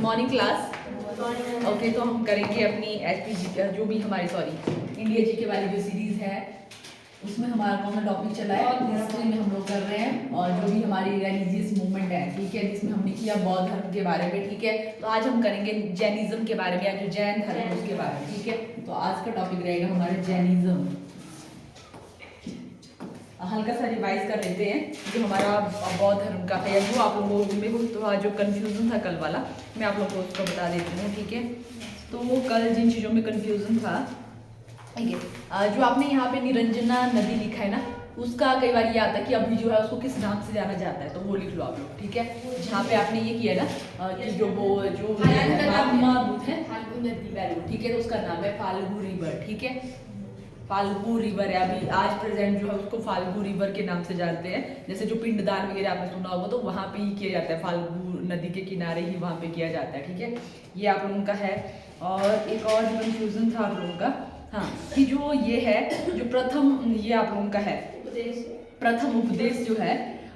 Morning class. Okay, तो हम करेंगे अपनी एचपीजी जो भी हमारी इंडिया जी के वाली जो सीरीज है उसमें हमारा कौन सा टॉपिक चला है, हिस्ट्री में हम लोग कर रहे हैं और जो भी हमारी रिलीजियस मूवमेंट है, ठीक है, जिसमें हमने किया बौद्ध धर्म के बारे में, ठीक है। तो आज हम करेंगे जैनिज्म के बारे में या जो जैन धर्म है उसके बारे में, ठीक है। तो आज का टॉपिक रहेगा हमारा जैनिज्म। हल्का सा रिवाइज कर लेते हैं जो हमारा बौद्ध धर्म का है या जो आप लोगों को थोड़ा जो कंफ्यूजन था कल वाला, मैं आप लोगों को उसको बता देती हूँ, ठीक है। तो कल जिन चीज़ों में कंफ्यूजन था, ठीक है, जो आपने यहाँ पे निरंजना नदी लिखा है ना, उसका कई बार ये आता है कि अभी जो है उसको किस नाम से जाना जाता है, तो वो लिख लो आप लोग, ठीक है। जहाँ पे आपने ये किया ना कि जो महात्मा बुद्ध है, ठीक है, तो उसका नाम है फाल्गु रिवर, ठीक है। फाल्गु रिवर है, अभी आज प्रेजेंट जो है उसको फाल्गु रिवर के नाम से जानते हैं। जैसे जो पिंडदान वगैरह आपने सुना होगा तो वहाँ पे ही किया जाता है, फाल्गु नदी के किनारे ही वहाँ पे किया जाता है, ठीक है। ये आप लोगों का है। और एक और जो कंफ्यूजन था आप लोगों का, हाँ, कि जो ये है जो प्रथम, ये आप लोगों का है प्रथम उपदेश जो है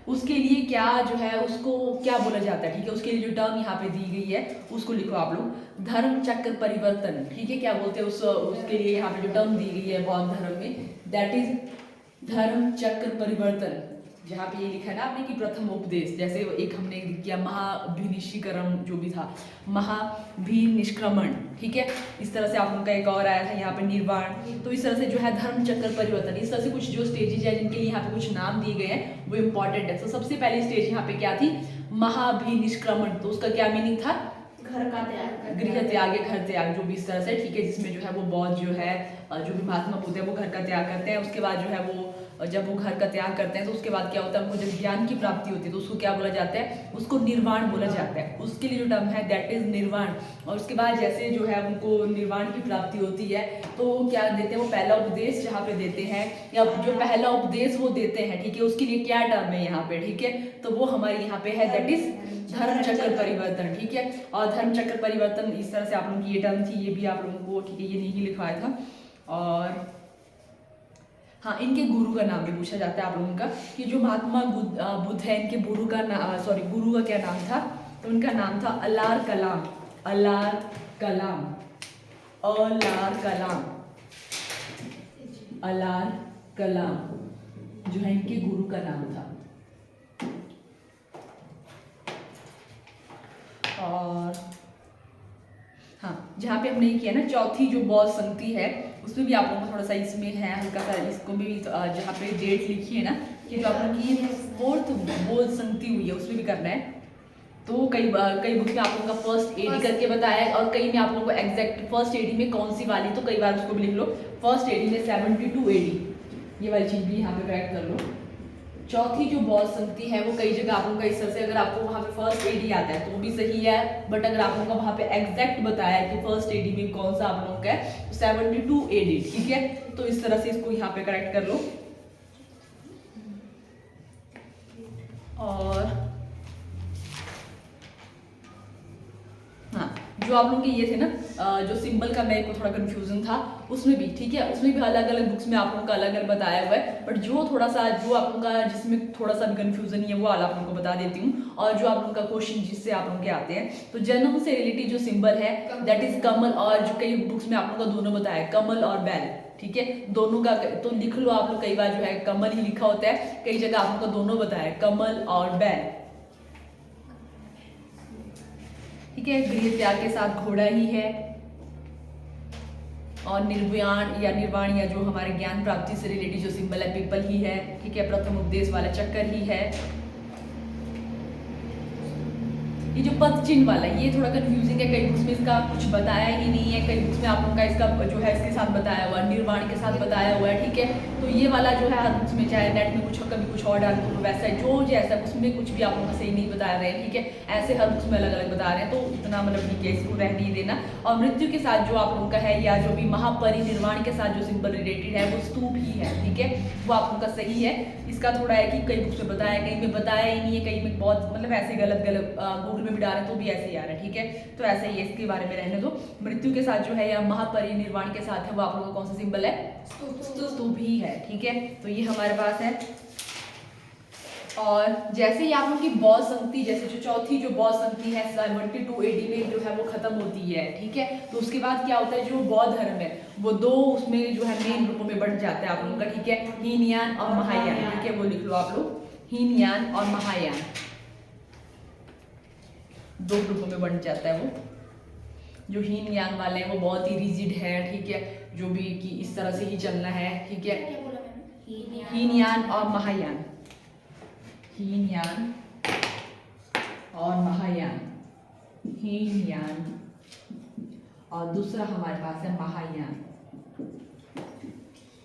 उसके लिए क्या जो है उसको क्या बोला जाता है, ठीक है। उसके लिए जो टर्म यहाँ पे दी गई है उसको लिखो आप लोग, धर्म चक्र परिवर्तन, ठीक है। क्या बोलते हैं उसके लिए यहाँ पे जो टर्म दी गई है बौद्ध धर्म में, दैट इज धर्म चक्र परिवर्तन। जहाँ पे ये लिखा है ना आपने कि प्रथम उपदेश, जैसे एक हमने किया महाभिनिष्क्रण जो भी था, महाभिनिष्क्रमण, ठीक है। इस तरह से आप लोगों का एक और आया था यहाँ पे निर्वाण। तो इस तरह से जो है धर्म चक्र परिवर्तन, इस तरह से कुछ जो स्टेजेज है जिनके लिए यहाँ पे कुछ नाम दिए गए हैं वो इम्पोर्टेंट है। तो सबसे पहली स्टेज यहाँ पे क्या थी, महाभिनिष्क्रमण। तो उसका क्या मीनिंग था, घर का त्याग, गृह त्याग, घर त्याग, जो भी इस तरह से, ठीक है, जिसमें जो है वो बौद्ध जो है जो भी महात्मा बुद्ध है वो घर का त्याग करते हैं। उसके बाद जो है वो जब वो घर का त्याग करते हैं तो उसके बाद क्या होता है, उनको जब ज्ञान की प्राप्ति होती है तो उसको क्या बोला जाता है, उसको निर्वाण बोला जाता है। उसके लिए जो टर्म है दैट इज निर्वाण। और उसके बाद जैसे जो है उनको निर्वाण की प्राप्ति होती है तो क्या देते हैं, वो पहला उपदेश जहाँ पे देते हैं या जो पहला उपदेश वो देते हैं, ठीक है। उसके लिए क्या टर्म है यहाँ पे, ठीक है, तो वो हमारे यहाँ पे है दैट इज धर्म चक्र परिवर्तन, ठीक है। और धर्म चक्र परिवर्तन इस तरह से आप लोगों की ये टर्म थी, ये भी आप लोगों को, ठीक है, ये नहीं लिखवाया था। और हाँ, इनके गुरु का नाम भी पूछा जाता है आप लोगों का कि जो महात्मा बुद्ध है इनके गुरु का गुरु का क्या नाम था, तो उनका नाम था अलार कलाम, अलार कलाम, अलार कलाम, अलार कलाम जो है इनके गुरु का नाम था। और हाँ, जहाँ पे हमने ये किया ना चौथी जो बौद्ध संगति है उसमें भी आप लोगों को थोड़ा सा इसमें है हल्का सा, इसको भी जहाँ पे डेट लिखी है ना कि जो आप लोगों की फोर्थ बौद्ध संगति हुई है उसमें भी करना है। तो कई बुक में आप लोगों का फर्स्ट एडी करके बताया है और कई में आप लोगों को एग्जैक्ट फर्स्ट एडी में कौन सी वाली, तो कई बार उसको भी लिख लो फर्स्ट एडी में 72 एडी, ये वाली चीज़ भी यहाँ पे करेक्ट कर लो। चौथी जो बौद्ध संगति है वो कई जगह आप लोगों का इस तरह से, अगर आपको वहाँ पे फर्स्ट एडी आता है तो वो भी सही है, बट अगर आप लोगों का वहाँ पे एग्जैक्ट बताया है कि फर्स्ट एडी में कौन सा आप लोगों का है, 72 एडी, ठीक है। तो इस तरह से इसको यहाँ पे करेक्ट कर लो। और हाँ, जो आप लोगों के ये थे ना जो सिंबल का मेरे को थोड़ा कंफ्यूजन था उसमें भी, ठीक है, उसमें भी अलग अलग बुक्स में आप लोगों का अलग अलग बताया हुआ है, बट जो थोड़ा सा जो आप लोगों का जिसमें थोड़ा सा भी कंफ्यूजन है वो आप लोगों को बता देती हूँ। और जो आप लोगों का क्वेश्चन जिससे आप लोगों के आते हैं, तो जन्म से रिलेटेड जो सिंबल है दैट इज कमल, और जो कई बुक्स में आप लोगों का दोनों बताया है, कमल और बैल, ठीक है, दोनों का तो लिख लो आप लोग। कई बार जो है कमल ही लिखा होता है, कई जगह आप लोगों का दोनों बताया है, कमल और बैल, ठीक है। गृह त्याग के साथ घोड़ा ही है और निर्वाण या जो हमारे ज्ञान प्राप्ति से रिलेटेड जो सिंबल है पीपल ही है, ठीक है। प्रथम उपदेश वाला चक्कर ही है। ये जो पद चिन्ह वाला ये थोड़ा कंफ्यूजिंग है, कई बुक्स में इसका कुछ बताया ही नहीं है, कई बुक्स में आप लोगों का इसका जो है इसके साथ बताया हुआ है, निर्वाण के साथ बताया हुआ है, ठीक है। तो ये वाला जो है हर बुक्स में, चाहे नेट में कुछ कभी कुछ और डाल दो वैसा है, जो जैसा उसमें कुछ भी आप लोगों का सही नहीं बता रहे हैं, ठीक है। ऐसे हर बुक्स में अलग अलग बता रहे हैं, तो इतना मतलब ठीक है, इसको रहने ही देना। और मृत्यु के साथ जो आप लोगों का है या जो भी महापरिनिर्वाण के साथ जो सिंबल रिलेटेड है वो स्तूप ही है, ठीक है, वो आप लोगों का सही है। इसका थोड़ा है कि कई बुक्स में बताया, कहीं में बताया ही नहीं है, कहीं में बहुत मतलब ऐसे गलत गूगल में भी डाल रहे तो भी ऐसे ही आ रहा है, ठीक है। तो ऐसे ही इसके बारे में रहने दो। मृत्यु के साथ जो है या महापरिनिर्वाण के साथ है वो आप लोगों का कौन सा सिंबल है, स्तूप ही है, ठीक है। तो ये हमारे पास है और जैसे ही आप लोग की बौद्ध संगति, जैसे जो चौथी जो बौद्ध संगति है 72 AD में जो है वो खत्म होती है, ठीक है। तो उसके बाद क्या होता है, जो बौद्ध धर्म है वो दो उसमें जो है मेन ग्रुपों में बढ़ जाता है आप लोगों का, ठीक है। हीनयान और महायान, ठीक है, वो लिख लो आप लोग, हीनयान और महायान दो ग्रुपों में बढ़ जाता है वो। जो हीनयान वाले हैं वो बहुत ही रिजिड है, ठीक है, जो भी कि इस तरह से ही चलना है, ठीक है। हीनयान और महायान, हीनयान और महायान, हीनयान और दूसरा हमारे पास है महायान,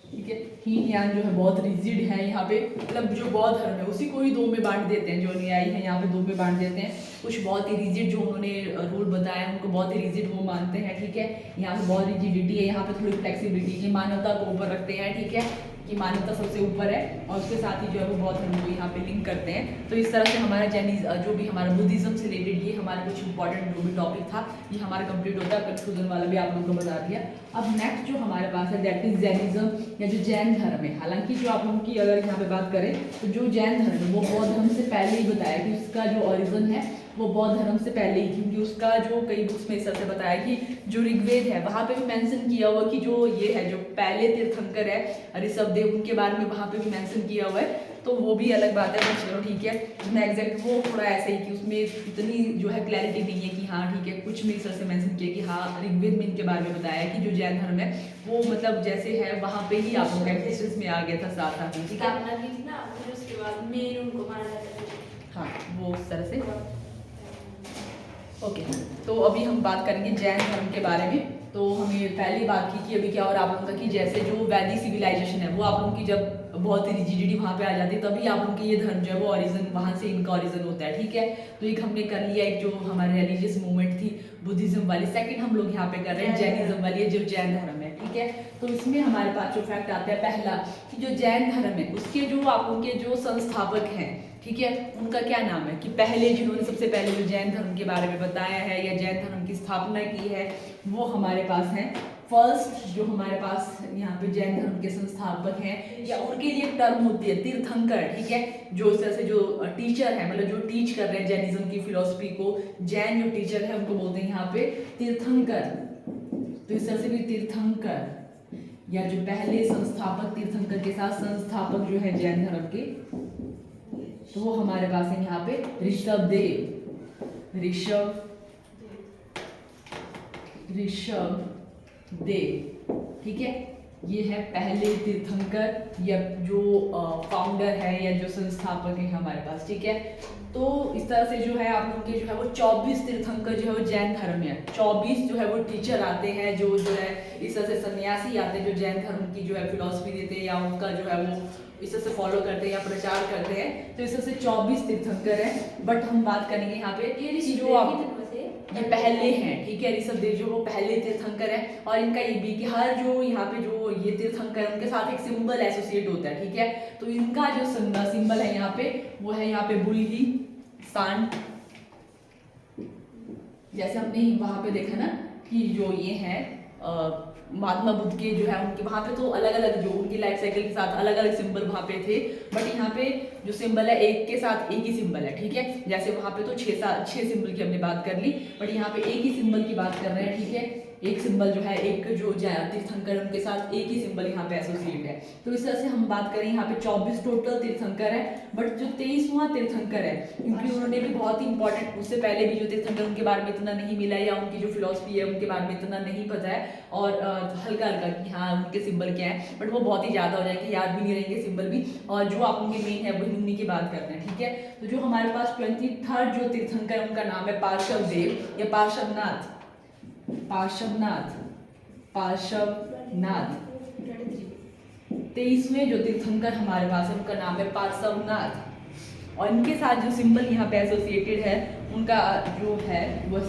ठीक है। हीनयान जो है बहुत रिजिड है यहाँ पे, मतलब जो बौद्ध धर्म है उसी को ही दो में बांट देते हैं, जो अनुयायी है यहाँ पे दो में बांट देते हैं। कुछ बहुत ही रिजिड जो उन्होंने रूल बताया उनको बहुत ही रिजिड वो मानते हैं, ठीक है। यहाँ पे बहुत रिजिडिटी है, यहाँ पे थोड़ी फ्लेक्सिबिलिटी की, मानवता को ऊपर रखते हैं, ठीक है, कि मानवता सबसे ऊपर है, और उसके साथ ही जो है वो बौद्ध धर्म को यहाँ पे लिंक करते हैं। तो इस तरह से हमारा जैनिज्म जो भी हमारा बुद्धिज्म से रिलेटेड ये हमारा कुछ इंपॉर्टेंट जो भी टॉपिक था ये हमारा कंप्लीट होता है। कंफ्यूजन वाला भी आप लोगों को बता दिया। अब नेक्स्ट जो हमारे पास है दैट इज जैनिज्म या जो जैन धर्म है। हालांकि जो आप लोगों की अगर यहाँ पे बात करें तो जो जैन धर्म है वो बौद्ध धर्म से पहले ही बताया कि उसका जो ओरिजिन है वो बौद्ध धर्म से पहले ही, क्योंकि उसका जो कई बुक्स में इस तरह से बताया कि जो ऋग्वेद है वहाँ पे भी मेंशन किया हुआ कि जो ये है जो पहले तीर्थंकर है ऋषभदेव उनके बारे में वहाँ पे भी मेंशन किया हुआ है। तो वो भी अलग बात है, तो चलो ठीक है, उसमें एग्जैक्ट वो थोड़ा ऐसे ही कि उसमें इतनी जो है क्लैरिटी नहीं है कि हाँ ठीक है, कुछ में इस तरह से मेंशन किया कि हाँ ऋग्वेद में इनके बारे में बताया कि जो जैन धर्म है वो मतलब जैसे है वहाँ पे ही आप लोग एग्जिस्टेंस में आ गया था साथ साथ, ठीक है। उसके बाद मेन उनको माना जाता है। हाँ वो उस तरह से ओके। तो अभी हम बात करेंगे जैन धर्म के बारे में। तो हमें पहली बात की कि अभी क्या हो रहा है आप लोगों का कि जैसे जो वैदिक सिविलाइजेशन है वो आप लोगों की जब बहुत ही रिजिडिटी वहाँ पे आ जाती है तभी आप लोगों की ये धर्म जो है वो ओरिजिन वहाँ से इनका ओरिजिन होता है, ठीक है। तो एक हमने कर लिया, एक जो हमारी रिलीजियस मूवमेंट थी बुद्धिज्म वाली। सेकंड हम लोग यहाँ पे कर रहे हैं जैनिज्म वाली, जो जैन धर्म है, ठीक है। तो इसमें हमारे पास जो फैक्ट आता है पहला कि जो जैन धर्म है उसके जो आप लोगों के जो संस्थापक हैं, ठीक है, उनका क्या नाम है कि पहले जिन्होंने सबसे पहले जो जैन धर्म के बारे में बताया है या जैन धर्म की स्थापना की है वो हमारे पास हैं। फर्स्ट जो हमारे पास यहाँ पे जैन धर्म के संस्थापक हैं या उनके लिए एक टर्म होती है तीर्थंकर, ठीक है। जो इस तरह से जो टीचर है मतलब जो टीच कर रहे हैं जैनिज्म की फिलोसफी को, जैन जो टीचर है उनको बोलते हैं यहाँ पे तीर्थंकर। तो इस तरह से भी तीर्थंकर या जो पहले संस्थापक तीर्थंकर के साथ संस्थापक जो है जैन धर्म के, तो वो हमारे पास है यहाँ पे ऋषभदेव, ऋषभदेव, ठीक है। ये है पहले तीर्थंकर या जो फाउंडर है या जो संस्थापक है हमारे पास, ठीक है। तो इस तरह से जो है आप लोग के जो है वो 24 तीर्थंकर जो है वो जैन धर्म में है। 24 जो है वो टीचर आते हैं जो है इस तरह से सन्यासी आते हैं जो जैन धर्म की जो है फिलॉसफी देते हैं या उनका जो है वो इस तरह से फॉलो करते हैं या प्रचार करते हैं। तो इस तरह से 24 तीर्थंकर हैं। बट हम बात करेंगे यहाँ पे कि जो आप ये पहले हैं, ठीक है, ऋषभदेव जो वो पहले तीर्थंकर है। और इनका ये भी कि हर जो यहाँ पे जो ये तीर्थंकर है उनके साथ एक सिंबल एसोसिएट होता है, ठीक है। तो इनका जो सिंबल है यहाँ पे वो है यहाँ पे बुल्ली सांड, जैसे हमने वहां पे देखा ना कि जो ये है महात्मा बुद्ध के जो है उनके वहाँ पे तो अलग अलग जो उनकी लाइफ साइकिल के साथ अलग अलग सिंबल वहाँ पे थे। बट यहाँ पे जो सिंबल है एक के साथ एक ही सिंबल है, ठीक है। जैसे वहाँ पे तो 6 सिंबल की हमने बात कर ली, बट यहाँ पे एक ही सिंबल की बात कर रहे हैं, ठीक है। एक सिंबल जो है एक जो तीर्थंकर उनके साथ एक ही सिंबल यहाँ पे एसोसिएट है। तो इस तरह से हम बात करें यहाँ पे 24 टोटल तीर्थंकर है। बट जो 23वां तीर्थंकर है क्योंकि उन्होंने भी बहुत ही इंपॉर्टेंट, उससे पहले भी जो तीर्थंकर उनके बारे में इतना नहीं मिला या उनकी जो फिलॉसफी है उनके बारे में इतना नहीं पता है और हल्का हल्का कि हाँ उनके सिंबल क्या है, बट वो बहुत ही ज्यादा हो जाएंगे, याद भी नहीं रहेंगे सिंबल भी। और जो आप उनके मेन है वही उन्हीं की बात करते हैं, ठीक है। तो जो हमारे पास 23rd जो तीर्थंकर है उनका नाम है पार्श्वदेव या पार्श्वनाथ, पार्श्वनाथ। 23वें जो तीर्थंकर हमारे पास है उनका नाम है पार्श्वनाथ। और इनके साथ जो सिंबल यहाँ पे एसोसिएटेड है उनका जो है वो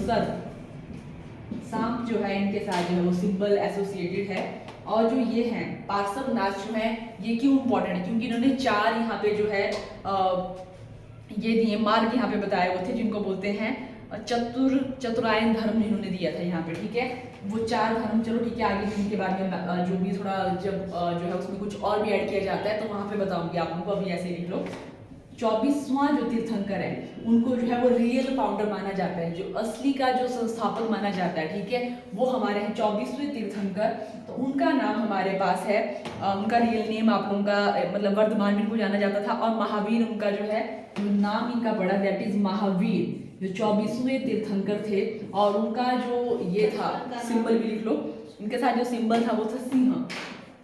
सांप जो है इनके साथ जो है वो सिंबल एसोसिएटेड है। और जो ये हैं पार्श्वनाथ जो है ये क्यों इंपॉर्टेंट है क्योंकि इन्होंने 4 यहाँ पे जो है ये दिए मार्ग यहाँ पे बताए हुए थे जिनको बोलते हैं चतुरायन धर्म जिन्होंने दिया था यहाँ पे, ठीक है। वो 4 धर्म, चलो ठीक है, आगे भी इनके बारे में जो भी थोड़ा जब जो है उसमें कुछ और भी ऐड किया जाता है तो वहाँ पे बताऊंगी आप लोगों को, अभी ऐसे लिख लो। 24वां जो तीर्थंकर है उनको जो है वो रियल फाउंडर माना जाता है, जो असली का जो संस्थापक माना जाता है, ठीक है, वो हमारे हैं 24वें तीर्थंकर। तो उनका नाम हमारे पास है, उनका रियल नेम आप लोगों का मतलब वर्धमान में इनको जाना जाता था, और महावीर उनका जो है जो नाम इनका पड़ा दैट इज महावीर, जो 24वें तीर्थंकर थे। और उनका जो ये था सिंबल भी लिख लो, इनके साथ जो सिंबल था वो था सिंह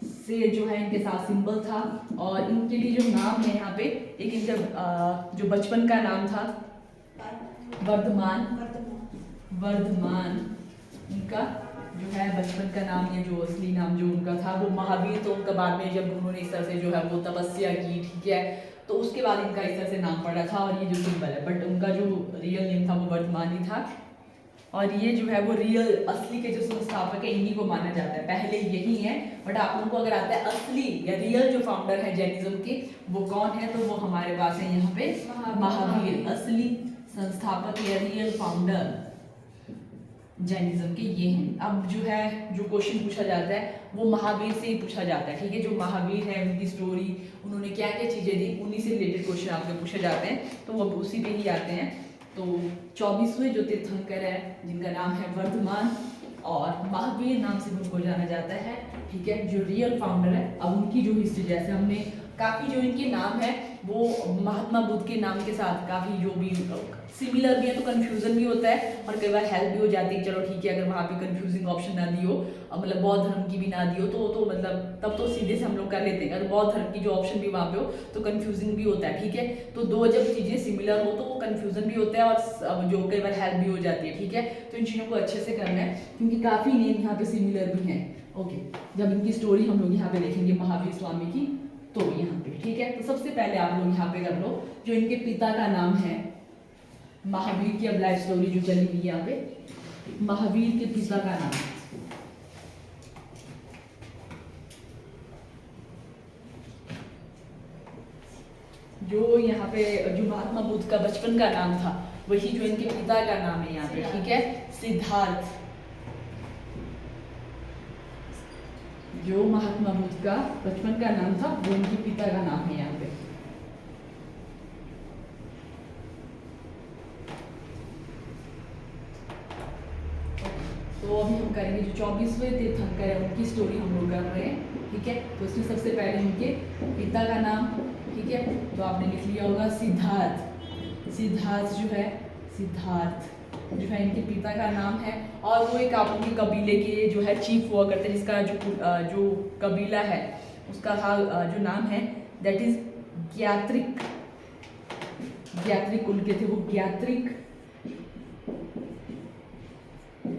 से, जो है इनके साथ सिंबल था। और इनके लिए जो नाम है यहाँ पे, एक इनका जो बचपन का नाम था वर्धमान, वर्धमान इनका जो है बचपन का नाम, ये जो असली नाम जो उनका था वो महावीर। तो उनका बाद में जब उन्होंने इस तरह से जो है वो तपस्या की, ठीक है, तो उसके बाद इनका इस तरह से नाम पड़ा था, और ये जो सिंबल है, बट उनका जो रियल नेम था वो वर्धमान ही था। और ये जो है वो रियल असली के जो संस्थापक है इन्हीं को माना जाता है, पहले यही है। बट आप लोगों को अगर आता है असली या रियल जो फाउंडर है जैनिज्म के वो कौन है, तो वो हमारे पास है यहाँ पे महावीर, असली संस्थापक या रियल फाउंडर जैनिज्म के ये हैं। अब जो है जो क्वेश्चन पूछा जाता है वो महावीर से ही पूछा जाता है, ठीक है, जो महावीर है उनकी स्टोरी, उन्होंने क्या क्या चीज़ें दी, उन्हीं से रिलेटेड क्वेश्चन आपसे पूछे जाते हैं, तो वो उसी पे ही आते हैं। तो 24वें जो तीर्थंकर है जिनका नाम है वर्धमान और महावीर नाम से उनको जाना जाता है, ठीक है, जो रियल फाउंडर है। अब उनकी जो हिस्ट्री, जैसे हमने काफ़ी जो इनके नाम है वो महात्मा बुद्ध के नाम के साथ काफ़ी जो भी सिमिलर भी है, तो कन्फ्यूजन भी होता है और कई बार हेल्प भी हो जाती है। चलो ठीक है, अगर वहाँ पे कन्फ्यूजिंग ऑप्शन ना दी हो, मतलब बौद्ध धर्म की भी ना दी हो, तो मतलब तब तो सीधे से हम लोग कर लेते हैं। अगर बौद्ध धर्म की जो ऑप्शन भी वहाँ पे हो तो कन्फ्यूजिंग भी होता है, ठीक है। तो दो जब चीज़ें सिमिलर हो तो वो कन्फ्यूजन भी होता है और जो कई बार हेल्प भी हो जाती है, ठीक है। तो इन चीज़ों को अच्छे से करना है क्योंकि काफ़ी नेम यहाँ पे सिमिलर भी हैं। ओके, जब इनकी स्टोरी हम लोग यहाँ पे देखेंगे महावीर स्वामी की, तो यहाँ पे ठीक है। तो सबसे पहले आप लोग यहाँ पे कर लो जो इनके पिता का नाम है महावीर की। अब लाइफ स्टोरी जो चली हुई यहाँ पे, महावीर के पिता का नाम, जो यहाँ पे जो महात्मा बुद्ध का बचपन का नाम था वही जो इनके पिता का नाम है यहाँ पे, ठीक है, सिद्धार्थ। जो महात्मा बुद्ध का बचपन का नाम था वो इनके पिता का नाम है यहाँ पे। तो अभी हम करेंगे जो 24वें तीर्थंकर है उनकी स्टोरी हम लोग कर रहे हैं, ठीक है। तो इसमें सबसे पहले इनके पिता का नाम, ठीक है, तो आपने लिख लिया होगा सिद्धार्थ। सिद्धार्थ जो है, सिद्धार्थ जो है इनके पिता का नाम है और वो एक आप उनके कबीले के जो है चीफ हुआ करते हैं, जिसका जो कबीला है उसका जो नाम है दैट इज ज्ञात्रिक। ज्ञात्रिक कुल के थे वो,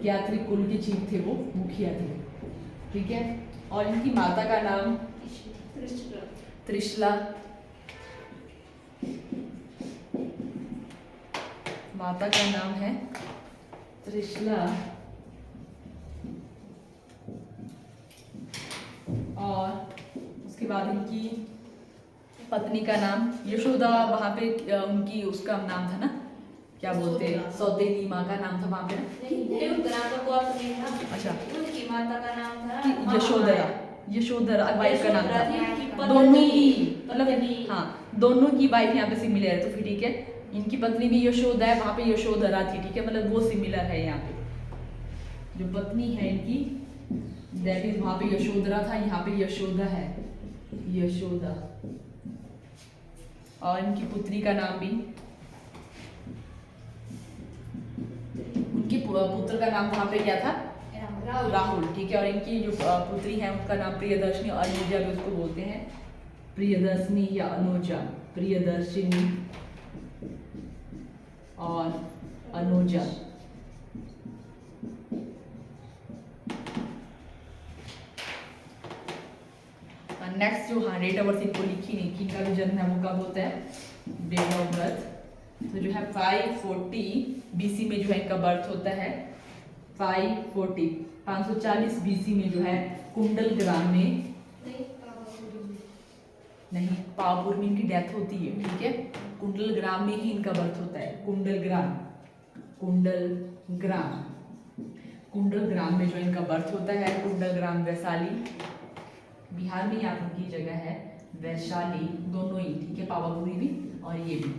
ज्ञात्रिक कुल के चीफ थे वो, मुखिया थे, ठीक है। और इनकी माता का नाम त्रिशला, माता का नाम है त्रिशला। और उसके बाद इनकी पत्नी का नाम यशोदा, वहाँ पे उनकी उसका नाम था ना, क्या बोलते हैं, सौतेली माँ का नाम था वहाँ पे ना। अच्छा, उनकी माता का नाम था यशोधरा, यशोधरा वाइफ का नाम था। दोनों की मतलब हाँ, दोनों की वाइफ यहाँ पे सिमिलर है, तो फिर ठीक है। इनकी पत्नी भी यशोदा है, वहाँ पे यशोधरा थी, ठीक है, मतलब वो सिमिलर है। यहाँ पे जो पत्नी है इनकी दैट इज, वहाँ पे यशोधरा था, यहाँ पे यशोदा है, यशोदा। और इनकी पुत्री का नाम भी, उनकी पुत्र का नाम वहाँ पे क्या था, राहुल, ठीक है। और इनकी जो पुत्री है उनका नाम प्रियदर्शनी, और अनुजा भी उसको बोलते हैं, प्रियदर्शनी या अनुजा, प्रियदर्शिनी और अनुजा। नेक्स्ट जो हाँ डेट ऑफ बर्थ इनको लिखी नहीं कि इनका जो जन्म है वो कब होता है, डेट ऑफ बर्थ तो जो है 540 BC में जो है इनका बर्थ होता है। 540 BC में जो है कुंडल ग्राम में, नहीं पावपुर में इनकी डेथ होती है, ठीक है। कुंडल ग्राम में ही इनका बर्थ होता है, कुंडल ग्राम, कुंडल ग्राम, कुंडल ग्राम में जो इनका बर्थ होता है। कुंडल ग्राम वैशाली, बिहार में ही आप उनकी जगह है, वैशाली दोनों ही, ठीक है, पावापुरी भी और ये भी।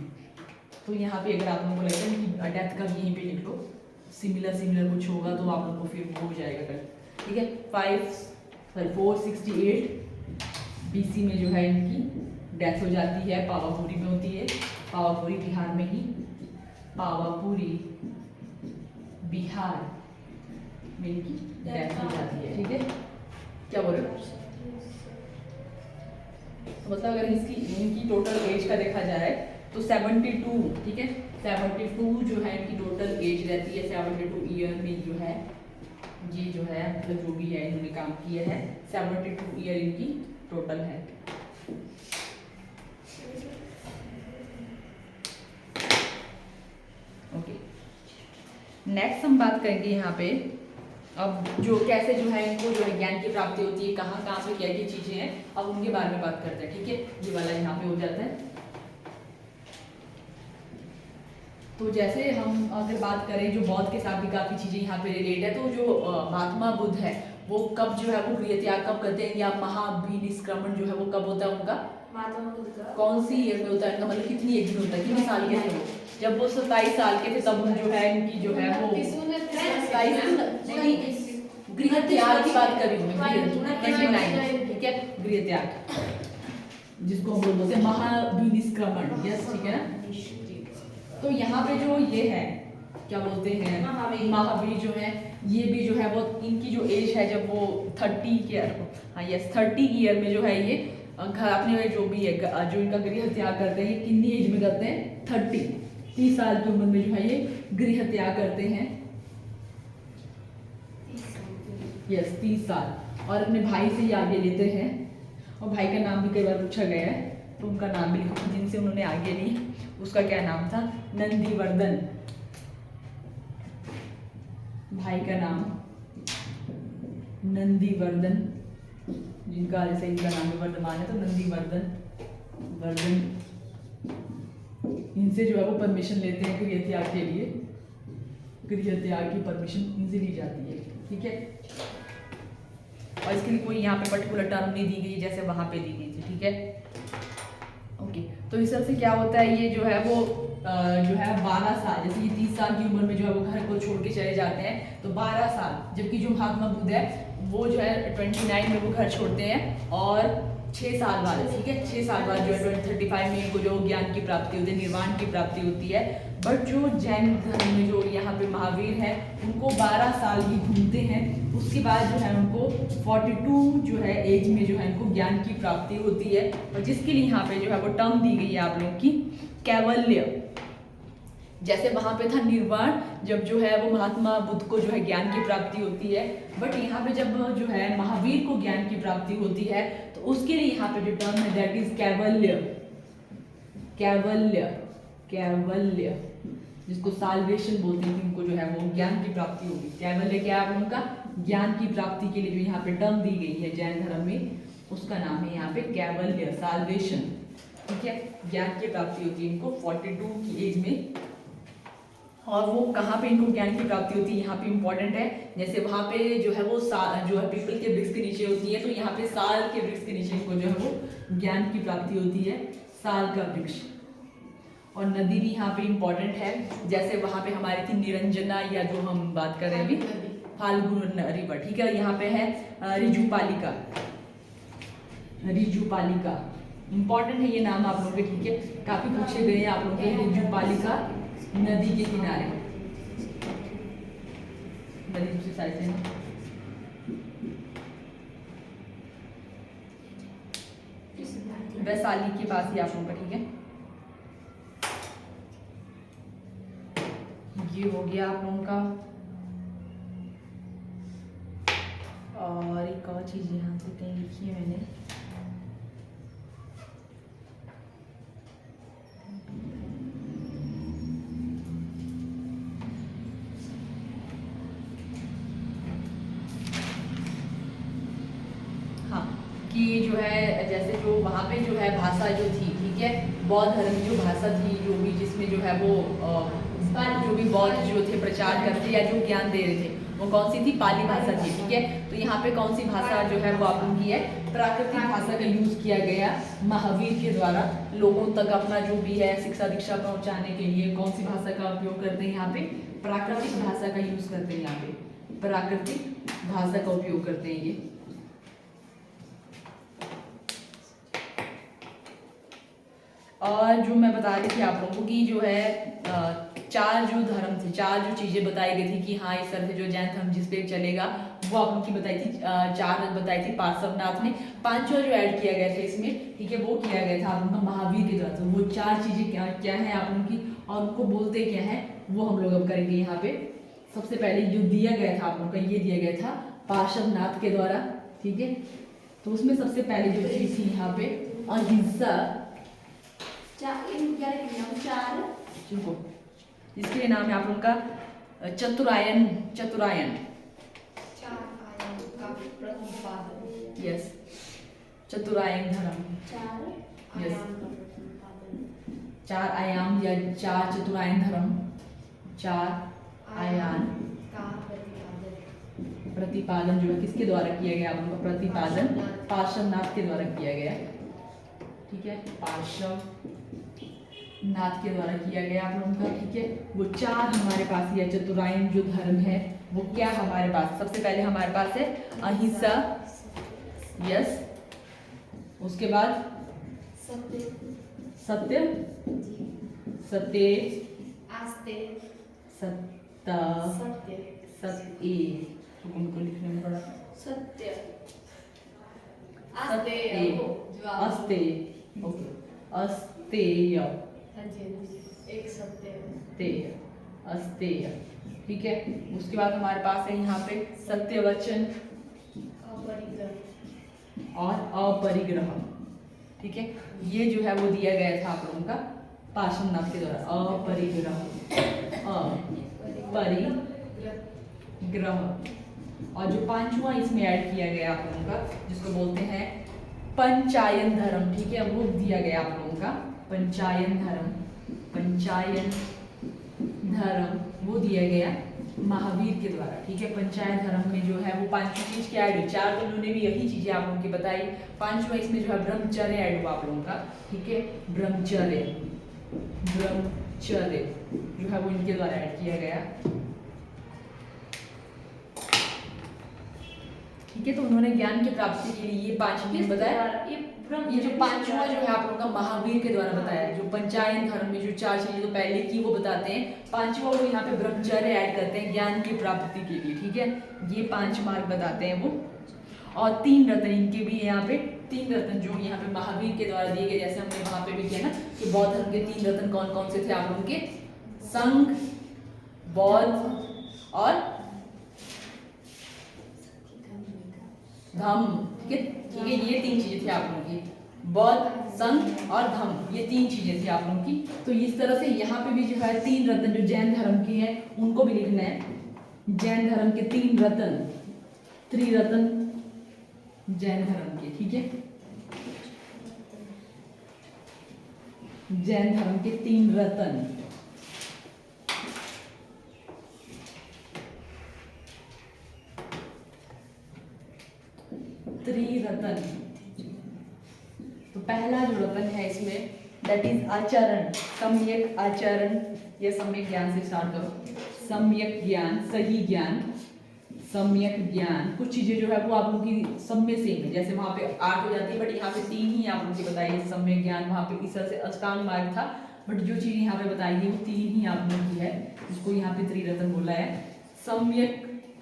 तो यहाँ पे अगर आप लोगों को लगता है कि डेथ का यहीं पे लिख लो, सिमिलर कुछ होगा तो आप लोग को फिर वो हो जाएगा कल, ठीक है। 468 BC में जो है इनकी डेथ हो जाती है, पावापुरी में होती है, पावापुरी बिहार में ही, पावापुरी बिहार में इनकी डेथ हो जाती है, ठीक है। क्या बोल रहे हो? तो मतलब अगर इनकी टोटल एज का देखा जाए तो 72, ठीक है, 72 जो है इनकी टोटल एज रहती है। 72 ईयर में जो है ये जो है मतलब जो भी है इन्होंने काम किया है, 72 ईयर इनकी टोटल है। ओके, नेक्स्ट हम बात करेंगे यहाँ पे अब जो कैसे जो है इनको जो है ज्ञान की प्राप्ति होती है, कहाँ कहाँ पे क्या क्या चीजें हैं, अब उनके बारे में बात करते हैं, ठीक है। ये वाला यहाँ पे हो जाता है। तो जैसे हम अगर बात करें जो बौद्ध के साथ भी काफी चीजें यहाँ पे रिलेट है, तो जो महात्मा बुद्ध है वो कब जो है वो गृह त्याग कब करते हैं, या महाभिनिष्क्रमण जो है वो कब होता है उनका, महात्मा बुद्ध का कौन सी ईयर में होता है, मतलब कितनी एज में होता है, कितने साल के थे वो? जब वो 27 साल के थे तब जो है इनकी जो है वो 27 नहीं, गृह त्याग की बात कर रही हूँ मैं, 29, ठीक है, गृह त्याग जिसको हम बोलते हैं महाभिनिष्क्रमण, यस ठीक है ना। तो यहाँ पे जो ये है क्या बोलते हैं महावीर जो है, ये भी जो है वो इनकी जो एज है जब वो 30 ईयर, हाँ यस 30 ईयर में जो है ये घर अपने जो भी है जो इनका गृह त्याग करते हैं, कितनी एज में करते हैं, 30 साल की उम्र में जो है ये गृह त्याग करते हैं, यस 30 साल। और अपने भाई से ये आगे लेते हैं, और भाई का नाम भी कई बार पूछा गया है तो उनका नाम भी लिखो जिनसे उन्होंने आगे ली, उसका क्या नाम था, नंदीवर्धन, भाई का नाम नंदीवर्धन, जिनका जैसे इनका नाम वर्धमान है तो नंदीवर्धन वर्धन, इनसे जो है वो परमिशन लेते हैं गृह त्याग के लिए, गृह त्याग की परमिशन इनसे ली जाती है, ठीक है। और इसके लिए कोई यहाँ पे पर्टिकुलर टर्म नहीं दी गई जैसे वहां पे दी गई थी, ठीक है। ओके, तो इस तरह से क्या होता है, ये जो है वो जो है 12 साल, जैसे ये 30 साल की उम्र में जो है वो घर को छोड़ के चले जाते हैं तो 12 साल, जबकि जो महात्मा बुद्ध है वो जो है 29 में वो घर छोड़ते हैं और 6 साल बाद, ठीक है, 6 साल बाद जो है 35 में इनको जो ज्ञान की प्राप्ति होती है, निर्वाण की प्राप्ति होती है। बट जो जैन धर्म में जो यहाँ पे महावीर है उनको 12 साल ही घूमते हैं, उसके बाद जो है उनको 42 जो है एज में जो है इनको ज्ञान की प्राप्ति होती है, और जिसके लिए यहाँ पे जो है वो टर्म दी गई है आप लोगों की कैवल्य। जैसे वहां पे था निर्वाण, जब जो है वो महात्मा बुद्ध को जो है ज्ञान की प्राप्ति होती है, बट यहाँ पे जब जो है महावीर को ज्ञान की प्राप्ति होती है तो उसके लिए यहाँ पे जो टर्म है दैट इज कैवल्य, कैवल्य, कैवल्य, जिसको साल्वेशन बोलते हैं, उनको जो है वो ज्ञान की प्राप्ति होगी। कैवल्य क्या है आप लोगों का, ज्ञान की प्राप्ति के लिए जो यहाँ पे टर्म दी गई है जैन धर्म में, उसका नाम है यहाँ पे कैवल्य, साल्वेशन, ठीक है। ज्ञान की प्राप्ति होती है इनको 42 की एज में, और वो कहाँ पे इनको ज्ञान की प्राप्ति होती है यहाँ पे इम्पोर्टेंट है, जैसे वहाँ पे जो है वो जो है पीपल के वृक्ष के नीचे होती है, तो यहाँ पे साल के वृक्ष के नीचे इनको जो है वो ज्ञान की प्राप्ति होती है, साल का वृक्ष। और नदी भी यहाँ पे इम्पोर्टेंट है, जैसे वहाँ पे हमारी थी निरंजना, या जो हम बात कर रहे हैं अभी फाल्गुन रिवर, ठीक है। यहाँ पे है रिजुपालिका, रिजुपालिका इम्पोर्टेंट है ये नाम आप लोगों के, ठीक है, काफी पूछे गए हैं आप लोगों के। रिजुपालिका नदी के किनारे, नदी दूसरी साइड से वैशाली के पास ही आप लोगों का, ठीक है। ये हो गया आप लोगों का, और एक और चीज यहाँ से कहीं लिखी है मैंने, कि जो है जैसे जो वहाँ पे जो है भाषा जो थी, ठीक है, बौद्ध धर्म की जो भाषा थी, जो भी जिसमें जो है वो जो भी बौद्ध जो थे प्रचार करते या जो ज्ञान दे रहे थे, वो कौन सी थी, पाली भाषा थी, ठीक है। तो यहाँ पे कौन सी भाषा जो है वो आप लोगों की है, प्राकृतिक भाषा का यूज किया गया महावीर के द्वारा लोगों तक अपना जो भी है शिक्षा दीक्षा पहुंचाने के लिए कौन सी भाषा का उपयोग करते हैं, यहाँ पे प्राकृतिक भाषा का यूज करते हैं, यहाँ पे प्राकृतिक भाषा का उपयोग करते हैं ये। और जो मैं बता रही थी आप लोगों को कि जो है चार जो धर्म थे, चार जो चीजें बताई गई थी कि हाँ इस तरह से जो जैन धर्म जिस पे चलेगा वो आप लोगों की बताई थी, चार बताई थी पार्श्वनाथ ने। पांचवा जो ऐड किया गया था इसमें, ठीक है, वो किया गया था आप लोगों का महावीर के द्वारा। तो वो चार चीजें क्या क्या है आप लोगों की और उनको बोलते क्या है वो हम लोग अब करेंगे यहाँ पे। सबसे पहले जो दिया गया था आप लोगों का, ये दिया गया था पार्श्वनाथ के द्वारा, ठीक है। तो उसमें सबसे पहले जो चीज थी यहाँ पे अहिंसा, जिसके लिए नाम है आप लोगों का चतुरायन, चतुरायन, यस, चतुरायन धर्म, यस, चार आयाम या चार चतुरायन धर्म, चार आयाम प्रतिपादन जो है किसके द्वारा किया गया, आप लोगों का प्रतिपादन पार्श्वनाथ के द्वारा किया गया, ठीक है, पार्श्वनाथ के द्वारा किया गया आप लोगों का, ठीक है। वो चार हमारे पास या चतुरायन जो धर्म है वो क्या हमारे पास, सबसे पहले हमारे पास है अहिंसा, यस, उसके बाद सत्य, सत्य, सत्य, सत्ता, सत्य, उनको लिखने में थोड़ा सत्य, अस्तेय, ओके, अस्तेय, एक सत्य, अस्तेय, ठीक है। उसके बाद हमारे पास है यहाँ पे सत्य वचन और अपरिग्रह, ठीक है। ये जो है वो दिया गया था आप लोगों का पार्श्वनाथ के द्वारा, अपरिग्रह, अपरिग्रह। और जो पांचवा इसमें ऐड किया गया आप लोगों का जिसको बोलते हैं पंचायन धर्म, ठीक है, वो दिया गया आप लोगों का पंचायन धर्म, पंचायन धर्म वो दिया गया महावीर के द्वारा, ठीक है। पंचायन धर्म में जो है वो पांचवी चीज क्या ऐड हुई, चार तो उन्होंने भी यही चीजें आप लोगों की बताई, पांचवा इसमें जो है ब्रह्मचर्य ऐड हुआ आप लोगों का, ठीक है, ब्रह्मचर्य, ब्रह्मचर्य जो है वो इनके द्वारा ऐड किया गया, ठीक है। तो उन्होंने ज्ञान की प्राप्ति के लिए ये पांच चीज बताया, ये जो पांचवा जो है आप लोगों का महावीर के द्वारा बताया, जो पंचायन धर्म में जो चार चीजें तो पहले की वो बताते हैं, पांचवा वो यहाँ पे ब्रह्मचर्य ऐड करते हैं ज्ञान की प्राप्ति के लिए, ठीक है। ये 5 मार्ग बताते हैं वो। और 3 रत्न इनके भी यहाँ पे 3 रत्न जो यहाँ पे महावीर के द्वारा दिए गए, जैसे हमने वहां पे भी किया ना कि बौद्ध धर्म के 3 रत्न कौन कौन से थे आप लोगों के, संघ, बौद्ध और धम्म, ठीक है, ये 3 चीजें थी आप लोगों की, बौद्ध, संघ और धम्म, ये 3 चीजें थी आप लोगों की। तो इस तरह से यहाँ पे भी जो है 3 रत्न जो जैन धर्म के हैं उनको भी लिखना है, जैन धर्म के 3 रत्न, त्रिरत्न जैन धर्म के, ठीक है, जैन धर्म के 3 रत्न, त्रिरत्न। तो पहला जो रत्न है इसमें दैट इज आचरण, सम्यक आचरण, ये सम्यक ज्ञान से स्टार्ट करो, सम्यक ज्ञान, सही ज्ञान, सम्यक ज्ञान। कुछ चीजें जो है वो आप लोगों की सब में सेम है, जैसे वहां पे 8 हो जाती है बट यहाँ पे 3 ही आप लोगों की बताई है, सम्यक ज्ञान, वहां पे इस तरह से अष्टांग मार्ग था बट जो चीज यहाँ पे बताई है वो 3 ही आप लोगों की है, जिसको यहाँ पे त्रिरत्न बोला है। सम्यक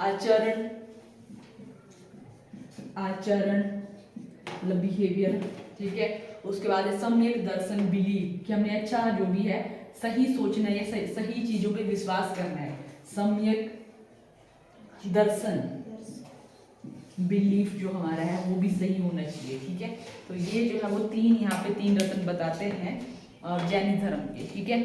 आचरण, आचरण मतलब बिहेवियर, ठीक है। उसके बाद है सम्यक दर्शन, बिलीव, कि हमने अच्छा जो भी है सही सोचना है, सही चीजों पे विश्वास करना है। सम्यक दर्शन, बिलीफ जो हमारा है वो भी सही होना चाहिए, ठीक है। तो ये जो है वो 3 यहाँ पे 3 रत्न बताते हैं जैन धर्म के, ठीक है।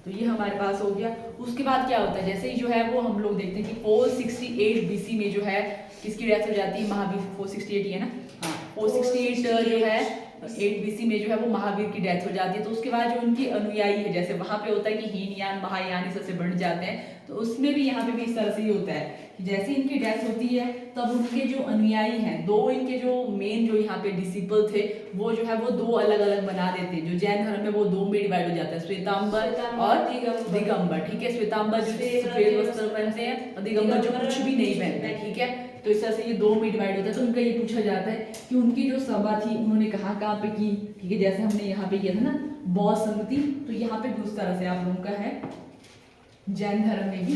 तो ये हमारे पास हो गया। उसके बाद क्या होता है, जैसे ही जो है वो हम लोग देखते हैं कि 468 BC में जो है किसकी डेथ हो जाती है, महावीर 468 है ना, हाँ 468 जो है 8 BC में जो है वो महावीर की डेथ हो जाती है। तो उसके बाद जो उनकी अनुयायी है, जैसे वहां पे होता है कि हीनयान महायान इस तरह से बढ़ जाते हैं, तो उसमें भी यहाँ पे भी इस तरह से ही होता है कि जैसे इनकी डेथ होती है तब उनके जो अनुयायी हैं, दो इनके जो मेन जो यहाँ पे डिसिपल थे, वो जो है वो दो अलग अलग बना देते हैं। जो जैन धर्म में वो दो में डिवाइड हो जाता है, श्वेतांबर और दिगंबर। ठीक है, श्वेतांबर जो सफेद वस्त्र पहनते हैं और दिगंबर जो कुछ भी नहीं पहनते हैं। ठीक है, तो इस तरह से ये दो में डिवाइड होता है। तो उनका ये पूछा जाता है कि उनकी जो सभा थी उन्होंने कहाँ पे की। ठीक है, जैसे हमने यहाँ पे किया था ना बौद्ध संगति, तो यहाँ पे भी उस तरह से आप लोगों का है जैन धर्म में भी,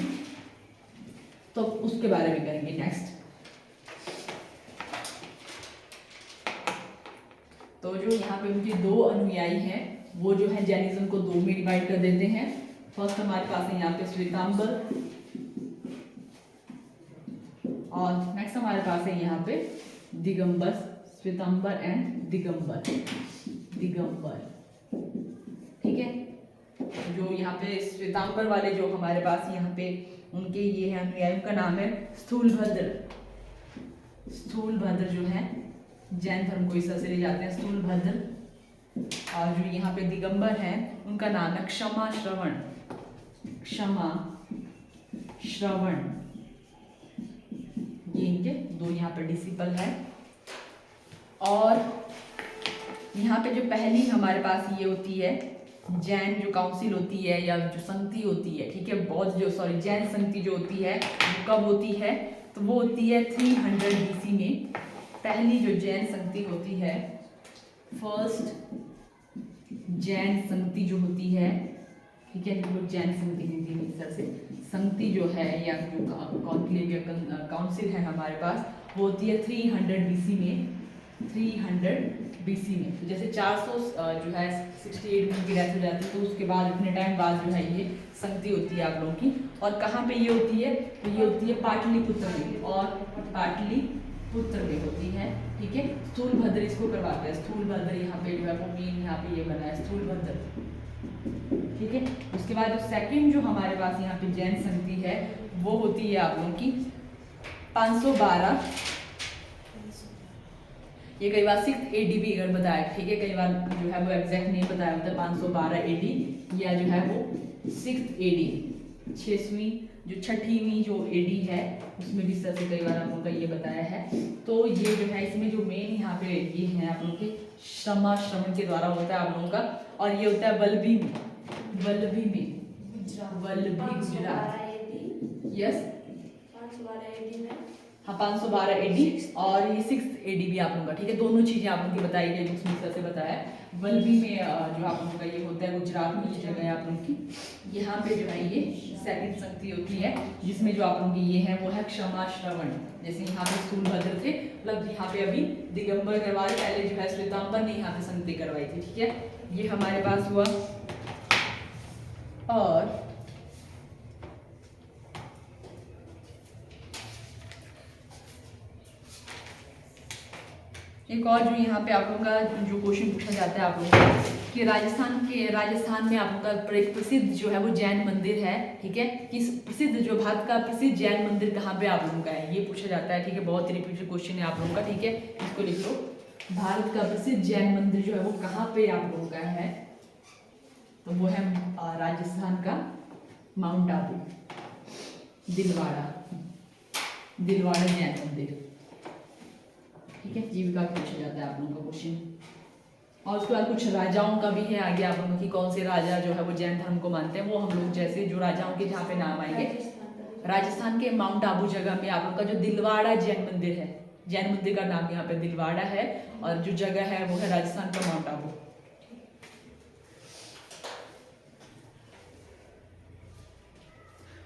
तो उसके बारे में करेंगे नेक्स्ट। तो जो यहाँ पे उनके दो अनुयायी हैं वो जो है जैनिज्म को दो में डिवाइड कर देते हैं। फर्स्ट हमारे पास है यहाँ पे श्वेतांबर और नेक्स्ट हमारे पास है यहाँ पे दिगंबर, श्वेतांबर एंड दिगंबर। ठीक है, जो यहाँ पे श्वेतांबर वाले जो हमारे पास यहाँ पे उनके ये है अनुयायियों का नाम है स्थूलभद्र जो है जैन धर्म को इस तरह से ले जाते हैं स्थूलभद्र। और जो यहाँ पे दिगंबर है उनका नाम है क्षमा श्रवण। ये इनके दो यहाँ पे डिसिपल है। और यहाँ पे जो पहली हमारे पास ये होती है जैन जो काउंसिल होती है या जो संगति होती है, ठीक है, जैन संगति जो होती है वो कब होती है, तो वो होती है 300 BC में। पहली जो जैन संगति होती है, फर्स्ट जैन संगति जो होती है, ठीक है, जो जैन संगति हिंदी में इस तरह से संगति जो है या जो कॉन्क्लेव या काउंसिल है हमारे पास, वो होती है 300 BC में। 300 BC में, तो जैसे 400 जो है 68 में उनकी डेथ हो जाती है, तो उसके बाद इतने टाइम बाद जो है ये संगति होती है आप लोगों की। और कहाँ पे ये होती है, तो ये होती है पाटलिपुत्र में, और पाटलिपुत्र में होती है। ठीक है, स्थूलभद्र इसको करवाते हैं, स्थूलभद्र यहाँ पे जो है वो मेन यहाँ पे ये बना है स्थूलभद्र। ठीक है, उसके बाद जो सेकंड जो हमारे पास यहाँ पे जैन संगति है वो होती है आप लोगों की 512। ये कई बार 6 AD भी अगर बताया, ठीक है, कई बार जो है वो एग्जैक्ट नहीं बताया होता, 512 AD या जो है वो 6 AD, छठवीं जो AD है उसमें भी इस तरह से कई बार आप लोगों का ये बताया है। तो ये जो है इसमें जो मेन यहाँ पे ये है आप लोगों के श्रवण के द्वारा होता है आप लोगों का। और ये होता है वल्लभी में गुजरात। यस, 512 AD और ये 6 AD भी आप लोगों का। ठीक है, दोनों चीजें आप लोगों की बताई गई, बुक्स में से बताया है। वल्लभी में जो आप लोगों का ये होता है गुजरात में, ये जगह है आप लोगों की। यहाँ पे जो है ये सेकंड संगति होती है जिसमें जो आप लोगों की ये है वो है क्षमा श्रवण। जैसे यहाँ पे स्थूलभद्र थे, मतलब यहाँ पे अभी दिगंबर करवा रहे, पहले जो है श्वेतांबर ने यहाँ पे संगति करवाई थी। ठीक है, ये हमारे पास हुआ। और एक और जो यहाँ पे आप लोगों का जो क्वेश्चन पूछा जाता है आप लोगों को कि राजस्थान में आप लोगों का एक प्रसिद्ध जो है वो जैन मंदिर है। ठीक है, कि प्रसिद्ध जो भारत का प्रसिद्ध जैन मंदिर कहाँ पे आप लोगों का है, ये पूछा जाता है। ठीक है, बहुत रिपीटेड क्वेश्चन है आप लोगों का। ठीक है, इसको लिख लो, भारत का प्रसिद्ध जैन मंदिर जो है वो कहाँ पे आप लोगों का है, तो वो है राजस्थान का माउंट आबू, दिलवाड़ा जैन मंदिर। ठीक है, जीविका पूछा जाता है आप लोगों का क्वेश्चन। और उसके बाद कुछ राजाओं का भी है आगे आप लोगों की, कौन से राजा जो है वो जैन धर्म को मानते हैं, वो हम लोग जैसे जो राजाओं के जहाँ पे नाम आएंगे, राजस्थान के माउंट आबू जगह में आप लोग का जो दिलवाड़ा जैन मंदिर है, जैन मंदिर का नाम यहाँ पे दिलवाड़ा है, और जो जगह है वो है राजस्थान का माउंट आबू।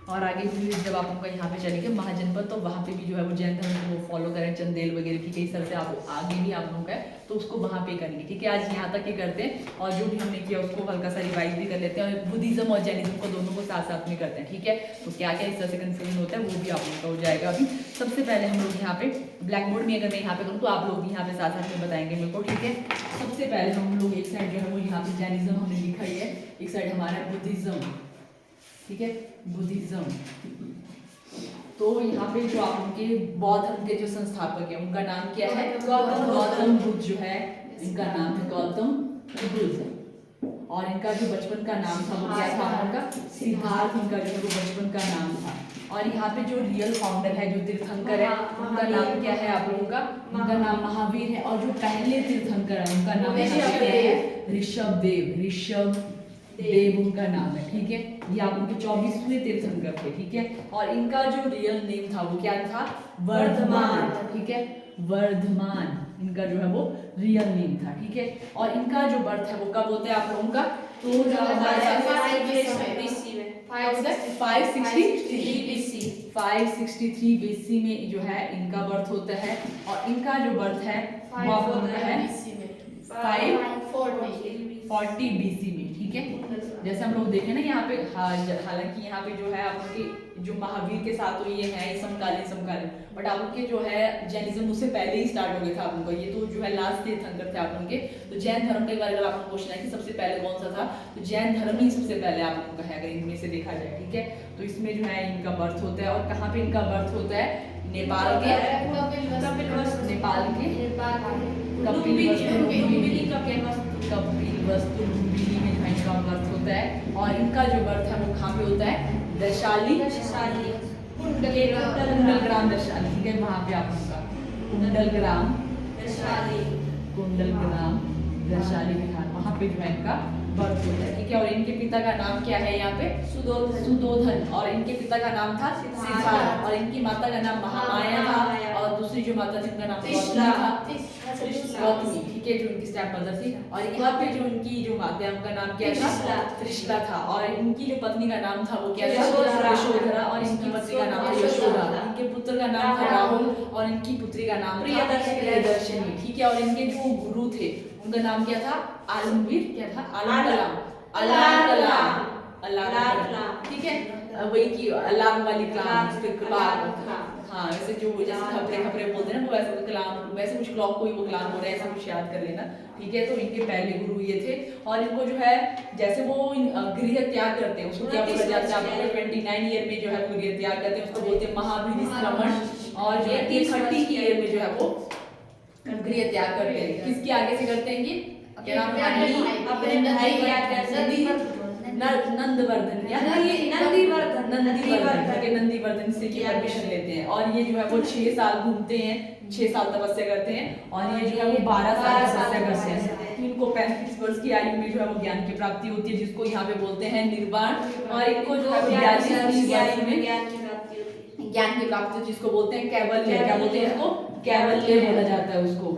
और आगे भी जब आप उनका यहाँ पे चलेंगे महाजनपद, तो वहाँ पे भी जो है वो जैन धर्म को फॉलो करें, चंदेल वगैरह की कई तरह से आप आगे भी आप लोगों का है, तो उसको वहाँ पे करेंगे। ठीक है, आज यहाँ तक ही करते हैं, और जो भी हमने किया उसको हल्का सा रिवाइज भी कर लेते हैं, और बुद्धिज्म और जैनिज्म को दोनों को साथ साथ में करते हैं। ठीक है, तो क्या क्या इस तरह से कंफ्यूजन होता है वो भी आप लोगों का हो जाएगा। अभी सबसे पहले हम लोग यहाँ पे ब्लैक बोर्ड में अगर मैं यहाँ पे करूँ तो आप लोग भी यहाँ पे साथ साथ में बताएंगे मेरे को। ठीक है, सबसे पहले हम लोग एक साइड जो है वो यहाँ पे जैनिज्म हमने लिखा ही है, एक साइड हमारा बुद्धिज्म। ठीक है, बुद्धिज्म। तो यहाँ पे जो आप उनके बौद्ध धर्म के जो संस्थापक है उनका नाम क्या है, गौतम बुद्ध जो है इनका नाम है गौतम बुद्ध। और इनका जो बचपन का नाम था वो क्या था उनका? सिद्धार्थ इनका जो है वो बचपन का नाम था। और यहाँ पे जो रियल फाउंडर है, जो तीर्थंकर है, उनका नाम क्या है आप लोगों का? उनका नाम महावीर है। और जो पहले तीर्थंकर है उनका नाम है ऋषभ देव। ऋषभ देव उनका नाम है, ठीक है। ये आप उनके 24वें तीर्थंकर थे, ठीक है। और इनका जो रियल नेम था वो क्या था? वर्धमान, ठीक है। वर्धमान इनका जो है वो रियल नेम था, ठीक है। और इनका जो बर्थ है वो कब होता है आप लोगों का? तो 563 BC में जो है इनका बर्थ होता है। और इनका जो बर्थ है वो आप लोगों का है 540 BC में, ठीक है। जैसे हम लोग देखें ना यहाँ पे, हालांकि यहाँ पे जो है आप लोग के जो महावीर के साथ तो ये है समकालीन, बट आप लोग के जो है जैनिज्म उससे पहले ही स्टार्ट हो गया था आप लोगों का। ये तो जो है लास्ट तीर्थंकर थे आप लोगों के। तो जैन धर्म के बारे में आपको क्वेश्चन है कि सबसे पहले कौन सा था, तो जैन धर्म ही सबसे पहले आप लोगों का है अगर इनमें से देखा जाए, ठीक है। तो इसमें जो है इनका बर्थ होता है। और कहाँ पे इनका बर्थ होता है? नेपाल के कपिलवस्तु लुम्बिनी में इनका बर्थ होता है। और इनका जो बर्थ है वो कहाँ पे होता है? वैशाली कुंडलग्राम वैशाली, ठीक है। वहाँ पे आप उनका कुंडलग्राम वैशाली बिहार, वहाँ पे जो है इनका बर्थ होता है, ठीक है। और इनके पिता का नाम क्या है यहाँ पे? सुदोधन। और इनके पिता का नाम था सिद्धार्थ। और इनकी माता का नाम महामाया था। और दूसरी जो माता थी उनका नाम गौतमी, ठीक है, जो उनकी स्टेप मदर थी। और यहाँ पे जो उनकी जो माता है उनका नाम क्या था? त्रिशला था। और इनकी जो पत्नी का नाम था वो क्या था? यशोधरा। और इनकी पत्नी का नाम था यशोदा। इनके पुत्र का नाम था राहुल। और इनकी पुत्री का नाम था प्रियदर्शनी, ठीक है। और इनके जो गुरु थे उनका नाम क्या था? आलमगीर, क्या था? अल्लाह कलाम, ठीक है। वही की अलार्म वाली कलाम, हाँ, वैसे जो जैसे खपरे बोलते हैं ना, वो वैसे कलाम, वैसे कुछ क्लॉक को ही वो कलाम हो रहा है, ऐसा कुछ याद कर लेना, ठीक है। तो इनके पहले गुरु ये थे। और इनको जो है जैसे वो गृह त्याग करते हैं उसको क्या बोला जाता है? आप 29 ईयर में जो है वो गृह त्याग करते हैं, उसको बोलते हैं महाभिनिष्क्रमण। और जो 30 की ईयर में जो है वो गृह त्याग करते हैं। किसके आगे से करते हैं ये? अपने भाई नंदवर्धन नंदीवर्धन से की परमिशन लेते हैं। और ये जो है वो 6 साल घूमते हैं, 6 साल तपस्या करते हैं। और ये जो है वो 12 साल तपस्या करते हैं। इनको 35 वर्ष की आयु में जो है वो ज्ञान की प्राप्ति होती है, जिसको यहाँ पे बोलते हैं निर्वाण। और इनको जो है 42 वर्ष में ज्ञान की प्राप्ति, जिसको बोलते हैं कैवल्य। क्या बोलते हैं इसको? कैवल्य बोला जाता है उसको।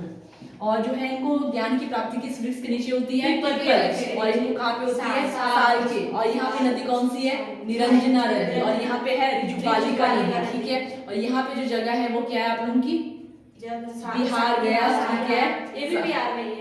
और जो है इनको ज्ञान की प्राप्ति किस वृक्ष के नीचे होती है? पीपल। और इनको कहाँ पे होती है? साल के। और यहाँ पे नदी कौन सी है? निरंजना नदी। और यहाँ पे है ऋजुपालिका नदी, ठीक है। और यहाँ पे जो जगह है वो क्या है आप लोगों की? बिहार गया, ठीक है। ये भी बिहार में ही है।